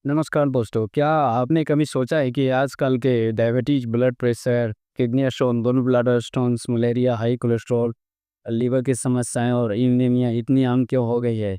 नमस्कार दोस्तों, क्या आपने कभी सोचा है कि आजकल के diabetes, blood pressure, kidney stone, gall bladder stones, malaria, high cholesterol, liver की समस्याएं और एनीमिया इतनी आम क्यों हो गई है?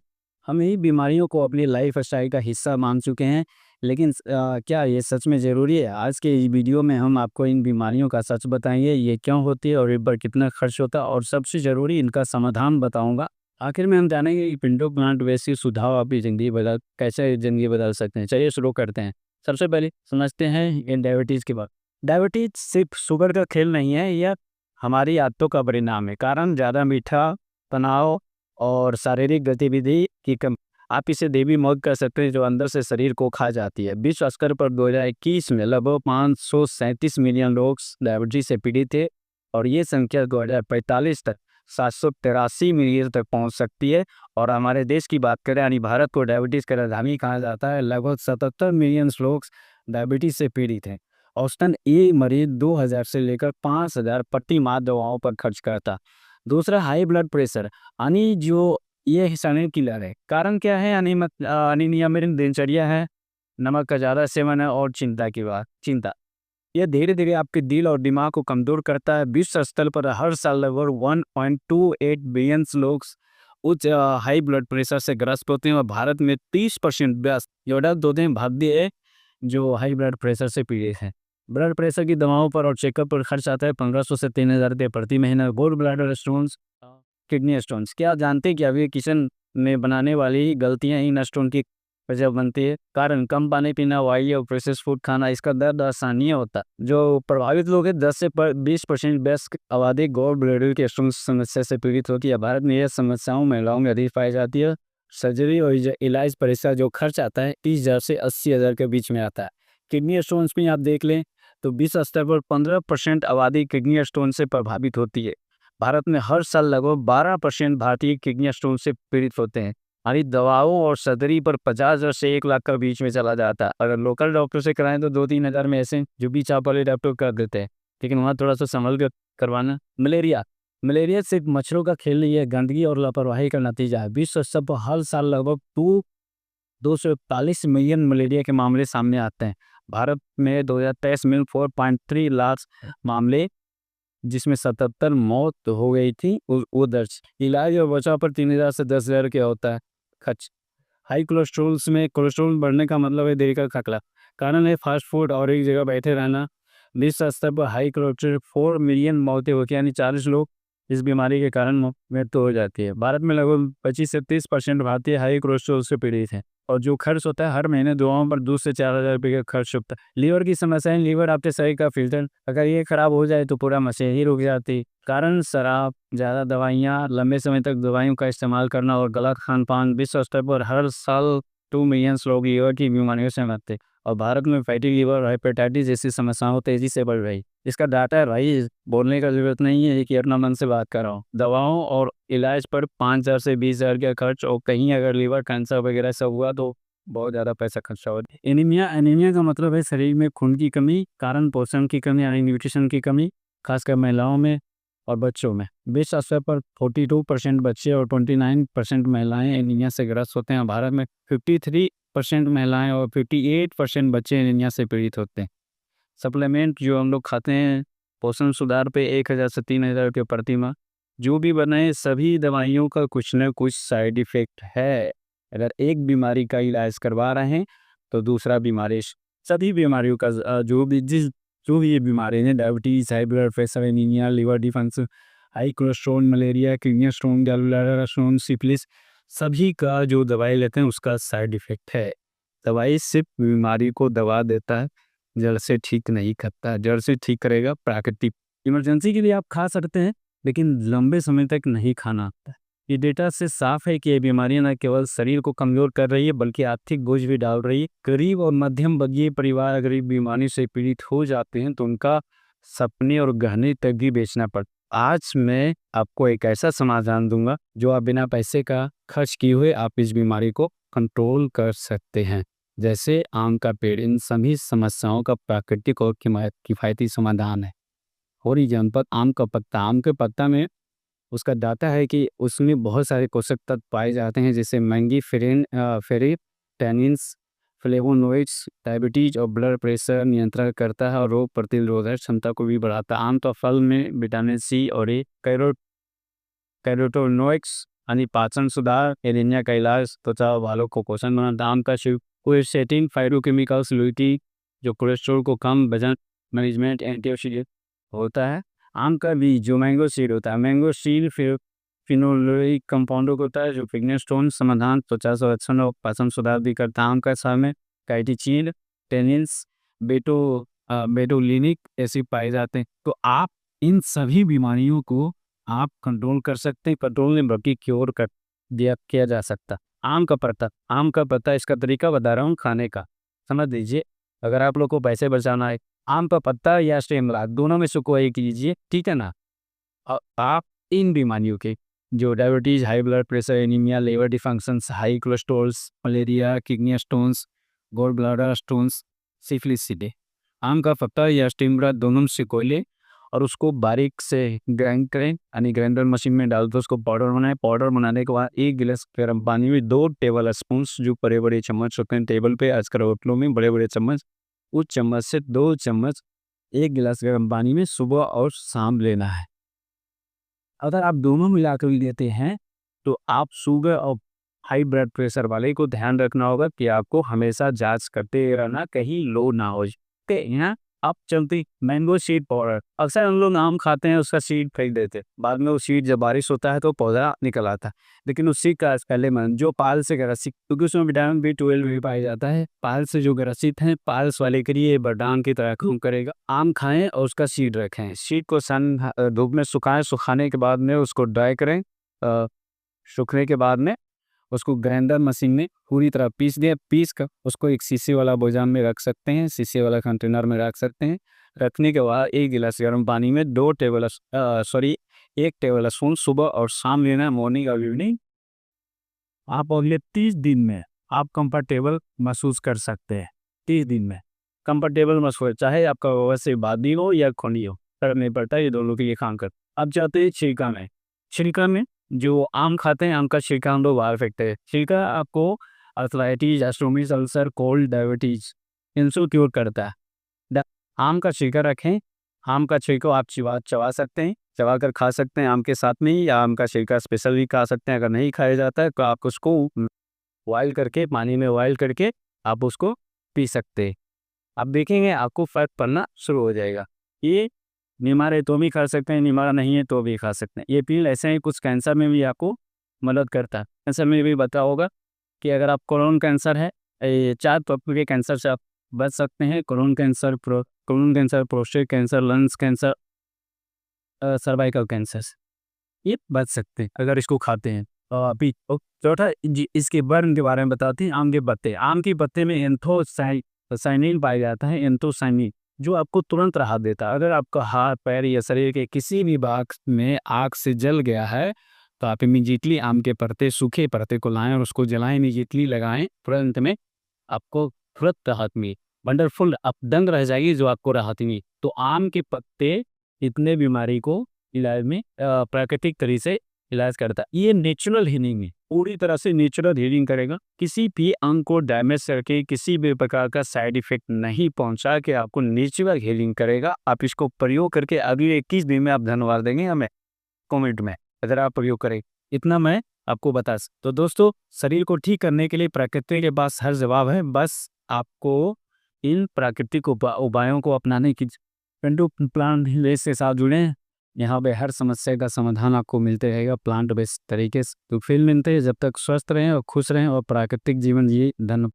हम यही बीमारियों को अपनी लाइफ स्टाइल का हिस्सा मान चुके हैं, लेकिन क्या ये सच में ज़रूरी है? आज के इस वीडियो में हम आपको इन बीमारियों का सच बताएंगे, ये क्यों होती है और इन पर कितना खर्च होता है, और सबसे ज़रूरी इनका समाधान बताऊंगा। आखिर में हम जानेंगे कि पिंटो प्लांट वैसी सुझाव आपकी ज़िंदगी बदल कैसे ज़िंदगी बदल सकते हैं। चलिए शुरू करते हैं। सबसे पहले समझते हैं इन डायबिटीज़ की बात। डायबिटीज़ सिर्फ शुगर का खेल नहीं है, यह हमारी आदतों का परिणाम है। कारण ज़्यादा मीठा, तनाव और शारीरिक गतिविधि की कम। आप इसे देवी मौत कह सकते हैं, जो अंदर से शरीर को खा जाती है। विश्व स्तर पर 2021 में लगभग 537 मिलियन लोग डायबिटीज से पीड़ित थे, और ये संख्या 2045 तक 783 मिलियन तक पहुंच सकती है। और हमारे देश की बात करें, यानी भारत को डायबिटीज़ का राजधानी कहा जाता है। लगभग 77 मिलियन लोग डायबिटीज़ से पीड़ित हैं। औसतन एक मरीज 2000 से लेकर 5000 प्रति माह दवाओं पर खर्च करता। दूसरा, हाई ब्लड प्रेशर, यानी जो ये साइलेंट किलर है। कारण क्या है? अनियमित दिनचर्या है, नमक का ज़्यादा सेवन है और चिंता। यह धीरे-धीरे आपके दिल और दिमाग को कमज़ोर करता है। विश्व स्तर पर हर साल लगभग 1.28 बिलियन लोग उच्च हाई ब्लड प्रेशर से ग्रस्त होते हैं, और भारत में 30% व्यस्त योगदान देते हैं भारतीय है जो हाई ब्लड प्रेशर से पीड़ित हैं। ब्लड प्रेशर की दवाओं पर और चेकअप पर खर्च आता है 1500 से 3000 रुपये प्रति महीना। Gall bladder stones, kidney stones, क्या आप जानते हैं कि अभी किचन में बनाने वाली गलतियां इन स्टोन की वजह बनती है? कारण कम पानी पीना, ऑयली और प्रोसेस्ड फूड खाना। इसका दर्द आसानी नहीं होता। जो प्रभावित लोग हैं, 10 से 20% वयस्क आबादी गॉल ब्लैडर के स्टोन समस्या से पीड़ित होती है। भारत में यह समस्याओं महिलाओं में अधिक पाई जाती है। सर्जरी और इलाज पैसा जो खर्च आता है 30,000 से 80,000 के बीच में आता है। किडनी स्टोन्स में आप देख लें तो विश्व स्तर पर 15% आबादी किडनी स्टोन से प्रभावित होती है। भारत में हर साल लगभग 12% भारतीय किडनी स्टोन से पीड़ित होते हैं। हमारी दवाओं और सर्जरी पर 50,000 से 1 लाख का बीच में चला जाता है। अगर लोकल डॉक्टर से कराएं तो 2-3 हज़ार में ऐसे जो बीच आप वाले डॉक्टर कर देते हैं, लेकिन वहाँ थोड़ा सा संभल कर करवाना। मलेरिया, मलेरिया सिर्फ मच्छरों का खेल नहीं है, गंदगी और लापरवाही का नतीजा है। विश्व स्तर पर हर साल लगभग 241 मिलियन मलेरिया के मामले सामने आते हैं। भारत में 2023 में 4.3 लाख मामले, जिसमें 77 मौत हो गई थी, वो दर्ज। इलाज और बचाव पर 3000 से 10,000 क्या होता है खर्च। हाई कोलेस्ट्रोल्स में कोलेस्ट्रोल बढ़ने का मतलब है देरी का खतरा। कारण है फास्ट फूड और एक जगह बैठे रहना। विश्व स्तर पर हाई कोलेस्ट्रोल 4 मिलियन मौतें होती है, यानी 40 लोग इस बीमारी के कारण मृत्यु हो जाती है। भारत में लगभग 25 से 30% भारतीय हाई कोलेस्ट्रोल से पीड़ित हैं। और जो खर्च होता है हर महीने दवाओं पर 2 से 4,000 रुपये का खर्च होता है। लीवर की समस्याएं, लीवर आपके शरीर का फिल्टर, अगर ये खराब हो जाए तो पूरा मशीन ही रुक जाती। कारण शराब, ज़्यादा दवाइयाँ, लंबे समय तक दवाइयों का इस्तेमाल करना और गलत खान पान। विश्व स्तर पर हर साल 2 मिलियन लोग लीवर की बीमारियों से मरते, और भारत में फैटी लीवर, हेपेटाइटिस जैसी समस्याओं तेजी से बढ़ रही। इसका डाटा है भाई, बोलने का जरूरत नहीं है कि अपना मन से बात कर रहा हूँ। दवाओं और इलाज पर 5,000 से 20,000 का खर्च, और कहीं अगर लीवर कैंसर वगैरह सब हुआ तो बहुत ज़्यादा पैसा खर्चा होता है। एनीमिया, एनीमिया का मतलब है शरीर में खून की कमी। कारण पोषण की कमी यानी न्यूट्रिशन की कमी, खासकर महिलाओं में और बच्चों में। विश्व स्तर पर 42% बच्चे और 29% महिलाएं एनीमिया से ग्रस्त होते हैं। भारत में 53% महिलाएं और 58% बच्चे एनीमिया से पीड़ित होते हैं। सप्लीमेंट जो हम लोग खाते हैं पोषण सुधार पे 1,000 से 3,000 रुपये प्रति माह। जो भी बनाए, सभी दवाइयों का कुछ न कुछ साइड इफ़ेक्ट है। अगर एक बीमारी का इलाज करवा रहे हैं तो दूसरा बीमारी, सभी बीमारियों का जो भी ये बीमारी हैं, diabetes, high blood pressure, anaemia, liver defence, high cholesterol, malaria, kidney stone, gall bladder stone, syphilis, सभी का जो दवाई लेते हैं उसका साइड इफ़ेक्ट है। दवाई सिर्फ बीमारी को दवा देता है, जड़ से ठीक नहीं करता। जड़ से ठीक करेगा प्राकृतिक। इमरजेंसी के लिए आप खा सकते हैं, लेकिन लंबे समय तक नहीं खाना होता है। ये डेटा से साफ है कि ये बीमारियां न केवल शरीर को कमजोर कर रही है, बल्कि आर्थिक बोझ भी डाल रही है। गरीब और मध्यम वर्गीय परिवार अगर इस बीमारी से पीड़ित हो जाते हैं तो उनका सपने और गहने तक भी बेचना पड़ता। आज मैं आपको एक ऐसा समाधान दूंगा जो आप बिना पैसे का खर्च किए हुए आप इस बीमारी को कंट्रोल कर सकते हैं। जैसे आम का पेड़, इन सभी समस्याओं का प्राकृतिक और किफ़ायती समाधान है। ओरिजिन पर आम का पत्ता, आम के पत्ता में उसका डाटा है कि उसमें बहुत सारे पोषक तत्व पाए जाते हैं, जैसे मैंगी, फेरिन, फेरी, टैनिन्स, फ्लेवोनोइड्स डायबिटीज और ब्लड प्रेशर नियंत्रण करता है और रोग प्रतिरोधक क्षमता को भी बढ़ाता है। आमतौर फल में विटामिन सी और ए कैरोटीनॉइड्स यानी पाचन सुधार, एनीमिया का इलाज, त्वचा वालों को पोषण बनाता है। आम का क्वेरसेटिन फाइटोकेमिकल्स लुइटी जो कोलेस्ट्रॉल को कम, वजन मैनेजमेंट, एंटीऑक्सीडेंट होता है। आम का बीज जो मैंगो सीड होता है, मैंगो सीड फिर फिनोलिक कंपाउंडों को होता है जो किडनी स्टोन समाधान, त्वचा संरक्षण और पाचन सुधार भी करता है। आम का साल में कैटीचीन, टेनिन्स, बेटोलिनिक एसिड पाए जाते हैं। तो आप इन सभी बीमारियों को आप कंट्रोल कर सकते हैं, कंट्रोल में बल्कि क्योर कर दिया किया जा सकता। आम का पत्ता इसका तरीका बता रहा हूँ खाने का, समझ लीजिए। अगर आप लोग को पैसे बचाना है, आम का पत्ता या स्टेम दोनों में से कोई एक लीजिए, ठीक है ना। आप इन बीमारियों के जो diabetes, high blood pressure, anaemia, liver dysfunctions, high cholesterols, malaria, kidney stones, gall bladder stones, syphilis से दे आम का पत्ता या स्टेम दोनों में से कोई ले और उसको बारीक से ग्राइंड करें, यानी ग्राइंडर मशीन में डाल दो, उसको पाउडर बनाएं। पाउडर बनाने के बाद 1 गिलास गर्म पानी में 2 टेबल स्पून जो बड़े बड़े चम्मच होते हैं टेबल पे, आजकल होटलों में बड़े बड़े चम्मच, उस चम्मच से 2 चम्मच 1 गिलास गर्म पानी में सुबह और शाम लेना है। अगर आप दोनों मिलाकर लेते हैं तो आप शुगर और हाई ब्लड प्रेशर वाले को ध्यान रखना होगा कि आपको हमेशा जांच करते रहना, कहीं लो ना हो जाए। यहाँ आप चलती मैंगो सीड पाउडर, अक्सर हम लोग आम खाते हैं उसका सीड फेंक देते हैं, बाद में वो सीड जब बारिश होता है तो पौधा निकल आता है। लेकिन उस सीड का पहले मन जो पाल से ग्रसित, क्योंकि उसमें विटामिन B12 भी पाया जाता है, पाल से जो ग्रसित हैं, पाल्स वाले के लिए वरदान की तरह काम करेगा। आम खाएं और उसका सीड रखें, सीड को धूप में सुखाएं, सुखाने के बाद में उसको ड्राई करें, सूखने के बाद में उसको ग्राइंडर मशीन में पूरी तरह पीस दें। पीस कर उसको एक शीशे वाला बोझाम में रख सकते हैं, शीशे वाला कंटेनर में रख सकते हैं। रखने के बाद 1 गिलास गर्म पानी में 1 टेबल स्पून सुबह और शाम लेना है, मॉर्निंग और इवनिंग। आप अगले 30 दिन में आप कंफर्टेबल महसूस कर सकते हैं। 30 दिन में कंफर्टेबल महसूस, चाहे आपका वैसे बादी हो या खूनी हो, फर्क नहीं पड़ता, ये दोनों के लिए काम कर। अब जाते हैं छिलका में। छिलका में जो आम खाते हैं, आम का छिलका हम लोग बाहर फेंकते हैं। छिलका आपको अर्थराइटिस, एस्टोमिस, अल्सर, कोल्ड, डायबिटीज इनसे क्योर करता है। आम का छिलका रखें, आम का छिलका आप चबा सकते हैं, चबा कर खा सकते हैं आम के साथ में, या आम का छिलका स्पेशल भी खा सकते हैं। अगर नहीं खाया जाता है तो आप उसको बॉयल करके, पानी में बॉयल करके आप उसको पी सकते हैं। आप देखेंगे आपको फर्क पड़ना शुरू हो जाएगा। ये बीमार है तो भी खा सकते हैं, बीमार नहीं है तो भी खा सकते हैं। ये पील ऐसे ही कुछ कैंसर में भी आपको मदद करता है। कैंसर में भी बता होगा कि अगर आप कोलोन कैंसर है, 4 तत्व के कैंसर से आप बच सकते हैं। Colon cancer, prostate cancer, lungs cancer, cervical cancer, ये बच सकते हैं अगर इसको खाते हैं। अभी चौथा जी, इसके बर्न के बारे में बताते हैं। आम के पत्ते, आम के पत्ते में एंथोसाइनिन पाया जाता है, एंथोसाइनिन जो आपको तुरंत राहत देता है। अगर आपका हाथ, पैर या शरीर के किसी भी भाग में आग से जल गया है तो आप इमीडिएटली आम के पत्ते, सूखे पत्ते को लाएं और उसको जलाएं, इमीडिएटली लगाएं, तुरंत में आपको तुरंत राहत मिली, वंडरफुल, आप दंग रह जाएगी जो आपको राहत मिली। तो आम के पत्ते इतने बीमारी को इलाज में प्राकृतिक तरीके से इलाज करता है। ये नेचुरल हीलिंग है, पूरी तरह से नेचुरल हीलिंग करेगा। किसी भी अंग को डैमेज करके किसी भी प्रकार का साइड इफेक्ट नहीं पहुंचा के आपको नेचुरल हीलिंग करेगा। आप इसको प्रयोग करके अगले 21 दिन में आप धन्यवाद देंगे हमें कमेंट में, अगर आप प्रयोग करें। इतना मैं आपको बता सकता। तो दोस्तों, शरीर को ठीक करने के लिए प्रकृति के पास हर जवाब है, बस आपको इन प्राकृतिक उपायों को अपनाने की। पेंडू प्लांट विलेज के साथ जुड़े, यहाँ पे हर समस्या का समाधान आपको मिलते रहेगा प्लांट बेस्ड तरीके से। तो फिर मिलते हैं, जब तक स्वस्थ रहें और खुश रहें और प्राकृतिक जीवन जिए। धन्यवाद।